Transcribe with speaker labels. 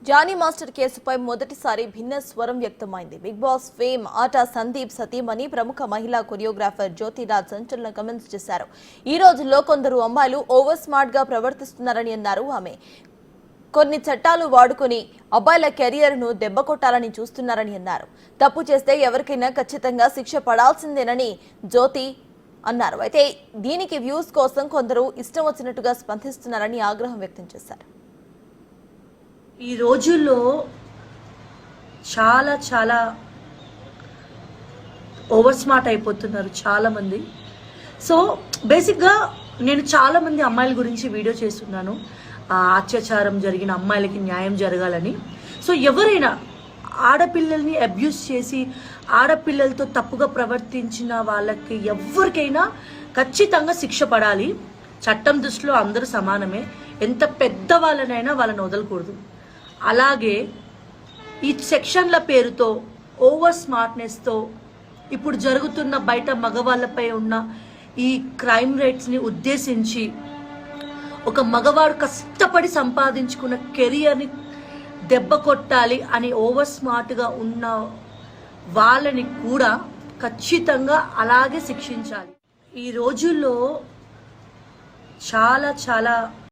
Speaker 1: Johnny master కేసుపై మొదటిసారి భిన్న స్వరం వ్యక్తమైంది. బిగ్ బాస్ ఫేమ్ ఆట సందీప్ సతీమణి ప్రముఖ మహిళా కొరియోగ్రాఫర్ జ్యోతిరాజ్ సంచలన కమెంట్స్ చేశారు. ఈ రోజుల్లో కొందరు అమ్మాయిలు ఓవర్ స్మార్ట్ గా ప్రవర్తిస్తున్నారని అన్నారు ఆమె. కొన్ని చట్టాలు వాడుకొని అబ్బాయిల కెరియర్ను దెబ్బకొట్టాలని చూస్తున్నారని అన్నారు. తప్పు చేస్తే ఎవరికైనా ఖచ్చితంగా శిక్ష పడాల్సిందేనని జ్యోతి అన్నారు. అయితే దీనికి వ్యూస్ కోసం కొందరు ఇష్టం వచ్చినట్టుగా స్పందిస్తున్నారని ఆగ్రహం వ్యక్తం చేశారు.
Speaker 2: ఈ రోజుల్లో చాలా ఓవర్ స్మార్ట్ అయిపోతున్నారు చాలామంది. సో బేసిక్గా నేను చాలామంది అమ్మాయిల గురించి వీడియో చేస్తున్నాను. అత్యాచారం జరిగిన అమ్మాయిలకి న్యాయం జరగాలని. సో ఎవరైనా ఆడపిల్లల్ని అబ్యూస్ చేసి ఆడపిల్లలతో తప్పుగా ప్రవర్తించిన వాళ్ళకి ఎవరికైనా ఖచ్చితంగా శిక్ష పడాలి. చట్టం దృష్టిలో అందరూ సమానమే. ఎంత పెద్ద వాళ్ళనైనా వాళ్ళని వదలకూడదు. అలాగే ఈ సెక్షన్ల పేరుతో ఓవర్ స్మార్ట్నెస్తో ఇప్పుడు జరుగుతున్న బయట మగవాళ్ళపై ఉన్న ఈ క్రైమ్ రేట్స్ని ఉద్దేశించి ఒక మగవాడు కష్టపడి సంపాదించుకున్న కెరియర్ని దెబ్బ కొట్టాలి అని ఓవర్ స్మార్ట్గా ఉన్న వాళ్ళని కూడా ఖచ్చితంగా అలాగే శిక్షించాలి. ఈ రోజుల్లో చాలా